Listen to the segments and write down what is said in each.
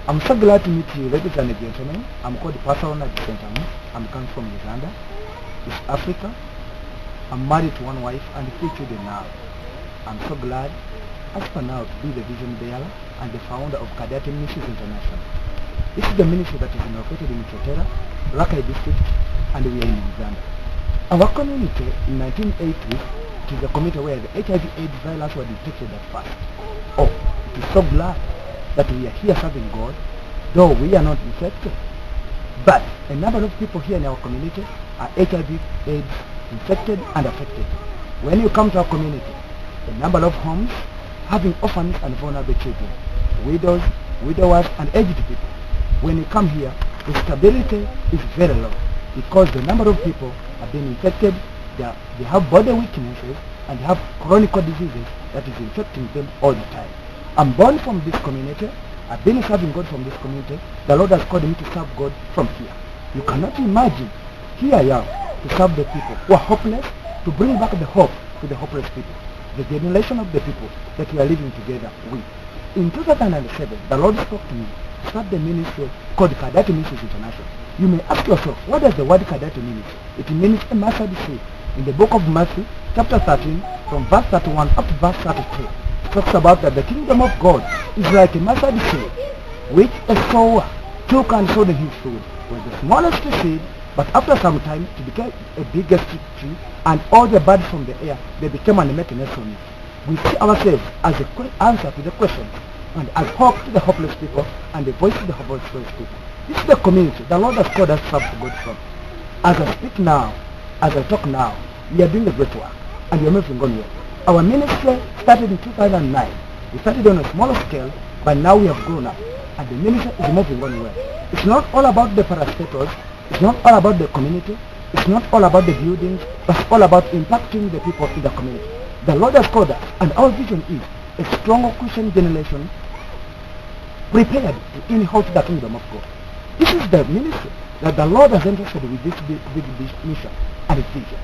I'm so glad to meet you, ladies and gentlemen. I'm called Pastor Gentleman. I'm coming from Uganda, East Africa. I'm married to one wife and 3 children now. I'm so glad, as for now, to be the vision bearer and the founder of Calidality Ministries International. This is the ministry that is located in Chotera, Rakai district, and we are in Uganda. Our community in 1980, it is a community where the HIV/AIDS violence was detected at first. Oh, it is so glad that we are here serving God, though we are not infected. But a number of people here in our community are HIV/AIDS infected and affected. When you come to our community, a number of homes having orphans and vulnerable children, widows, widowers, and aged people. When you come here, the stability is very low because the number of people have been infected, they have body weaknesses, and they have chronic diseases that is infecting them all the time. I'm born from this community. I've been serving God from this community. The Lord has called me to serve God from here. You cannot imagine. Here I am to serve the people who are hopeless, to bring back the hope to the hopeless people, the generation of the people that we are living together with. In 2007, the Lord spoke to me to start the ministry called Calidality Ministries International. You may ask yourself, what does the word Calidality mean? It means a mustard seed. In the book of Matthew, chapter 13, from verse 31 up to verse 33, it talks about that the kingdom of God is like a mustard seed, which a sower took and sowed in his field. It was the smallest seed, but after some time it became a biggest tree, and all the birds from the air, they became and make a nest on it. We see ourselves as the answer to the questions, and as hope to the hopeless people, and the voice to the hopeless people. This is the community the Lord has called us to serve God from. As I speak now, as I talk now, we are doing the great work, and we are moving on well. Our ministry started in 2009. We started on a smaller scale, but now we have grown up, and the ministry is moving on well. It's not all about the parastatals, it's not all about the community, it's not all about the buildings, but it's all about impacting the people in the community. The Lord has called us, and our vision is a stronger Christian generation prepared to inherit the kingdom of God. This is the ministry that the Lord has entrusted with this big mission and its vision,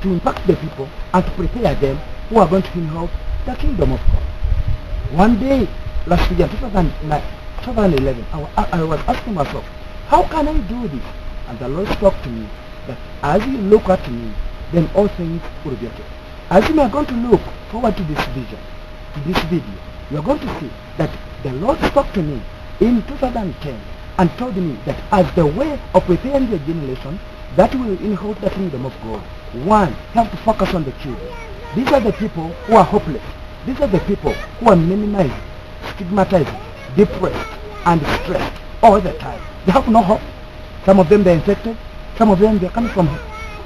to impact the people and to prepare them who are going to inherit the kingdom of God. One day, last year, 2011, I was asking myself, how can I do this? And the Lord spoke to me that as you look at me, then all things will be okay. As you are going to look forward to this vision, to this video, you are going to see that the Lord spoke to me in 2010 and told me that as the way of preparing the generation that will inherit the kingdom of God, one, have to focus on the children. These are the people who are hopeless. These are the people who are minimized, stigmatized, depressed, and stressed all the time. They have no hope. Some of them they are infected. Some of them they are coming from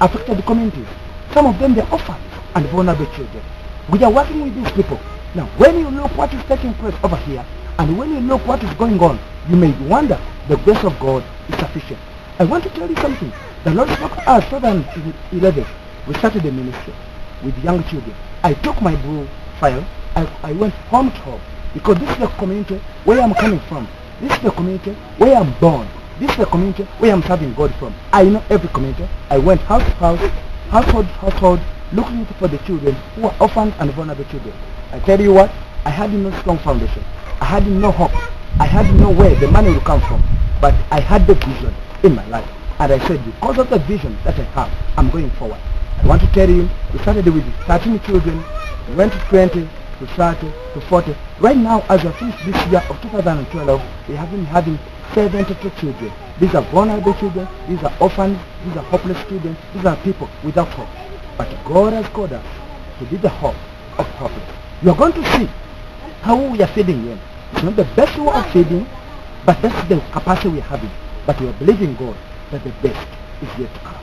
affected communities. Some of them they are orphans and vulnerable children. We are working with these people. Now, when you look what is taking place over here, and when you look what is going on, you may wonder the grace of God is sufficient. I want to tell you something. The Lord spoke to us 2011. We started the ministry with young children. I took my blue file. I went home to home because this is the community where I'm coming from. This is the community where I'm born. This is the community where I'm serving God from. I know every community. I went house to house, household to household, looking for the children who are orphans and vulnerable children. I tell you what, I had no strong foundation. I had no hope. I had no where the money will come from. But I had the vision in my life. And I said, because of the vision that I have, I'm going forward. I want to tell you, we started with 13 children, we went to 20, to 30, to 40. Right now, as we finish this year of 2012, we have been having 72 children. These are vulnerable children, these are orphans, these are hopeless children, these are people without hope. But God has called us to be the hope of hopeless. You are going to see how we are feeding them. It's not the best way of feeding, but that's the capacity we are having. But we are believing God that the best is yet to come.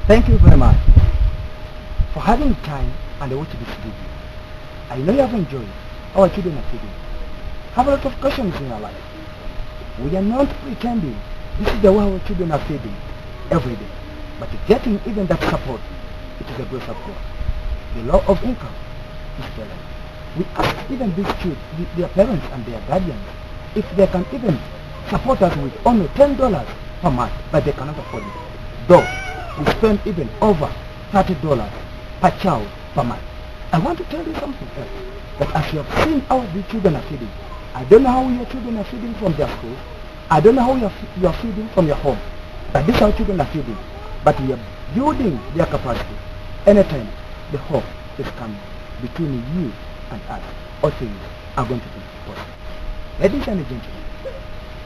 Thank you very much for having time and watch this video. I know you have enjoyed. Our children are feeding. Have a lot of questions in your life. We are not pretending this is the way our children are feeding every day. But getting even that support, it is a grace of God. The law of income is there. We ask even these children, their parents and their guardians, if they can even support us with only $10 per month, but they cannot afford it. Though we spend even over $30 per child per month. I want to tell you something else. That as you have seen how the children are feeding, I don't know how your children are feeding from their schools. I don't know how you are feeding from your home. But this is how children are feeding. But we are building their capacity. Anytime the hope is coming between you and us, all things are going to be possible. Ladies and gentlemen,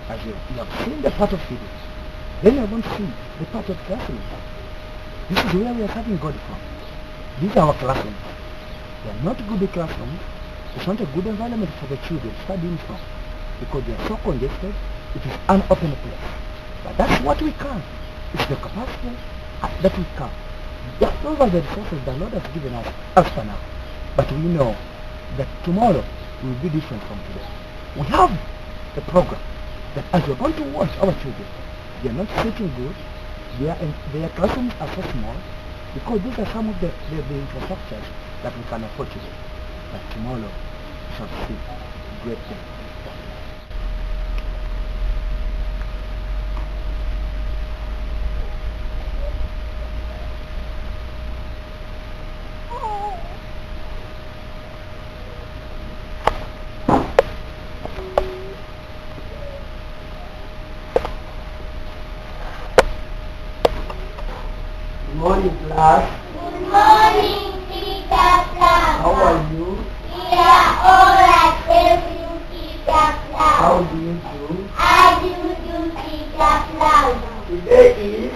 as you have seen the part of feeding, then you are going to see the part of classroom. This is where we are having God from. These are our classrooms. They are not good classrooms. It's not a good environment for the children studying from, because they are so congested. It is an open place. But that's what we can. It's the capacity that we can. Those are the resources the Lord has given us as for now. But we know that tomorrow will be different from today. We have a program that as you're going to watch our children, they are not sitting good. Their classrooms are so small, because these are some of the infrastructures that we can afford to do. But tomorrow we shall see great things. Good morning, class. Good morning, teacher class. How are you? We are all right, thank you, teacher class. How do you do? How do you do, teacher class? Today is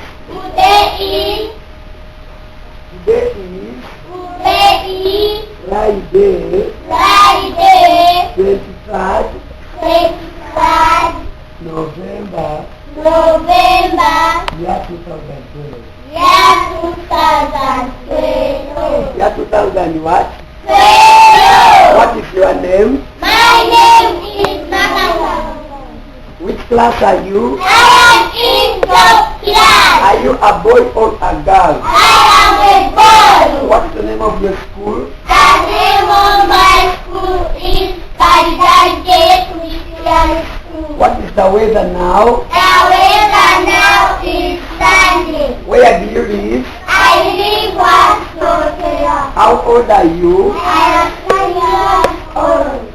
Friday, 23rd November, year 2012. Year 2000 what? What is your name? My name is Mama. Which class are you? I am in top class. Are you a boy or a girl? I am a boy. What is the name of your school? The name of my school is Calidality Christian School. What is the weather now? The weather now is sunny. Where do you live? I live at Sophia. How old are you? I am 10 years old.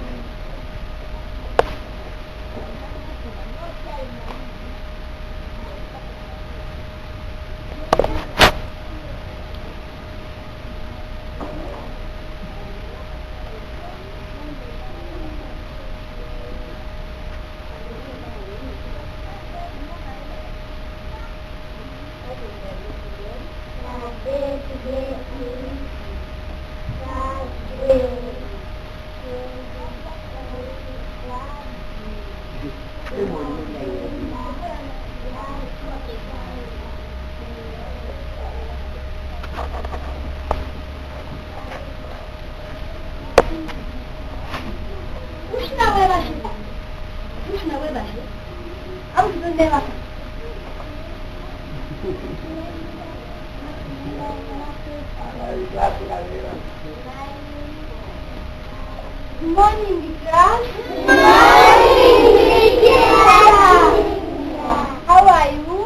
Good morning, class. Good morning, teacher. How are you?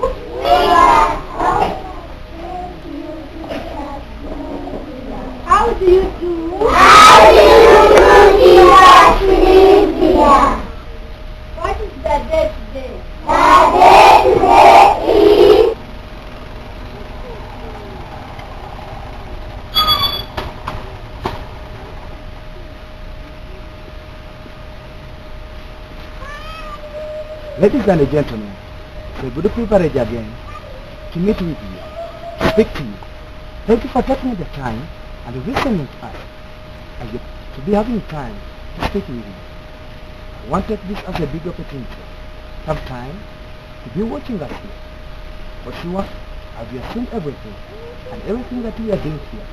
How do you do? How do you do, dear? What is the day today? The day today is Ladies and gentlemen, it's a good privilege again to meet with you, to speak to you. Thank you for taking the time and listening to us, and to be having time to speak with you. I want to take this as a big opportunity. Have time to be watching us here. For sure, as we have seen everything, and everything that we are doing here,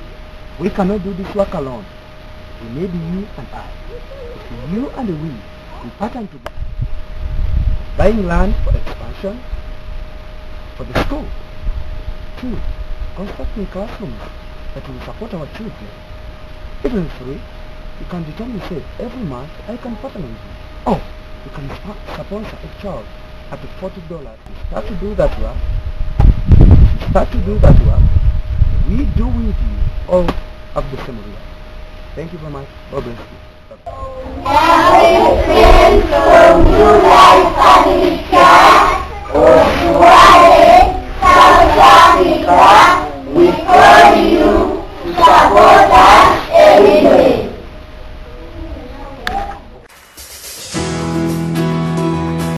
we cannot do this work alone. We need you and I. It's you and we partner together. Buying land for expansion for the school. 2. Constructing classrooms that will support our children. Even 3. You can determine, say, every month I can partner with you. Oh, you can sponsor a child at $40. Start to do that work. We do with you all of the same way. Thank you very much. God bless you. Everything from you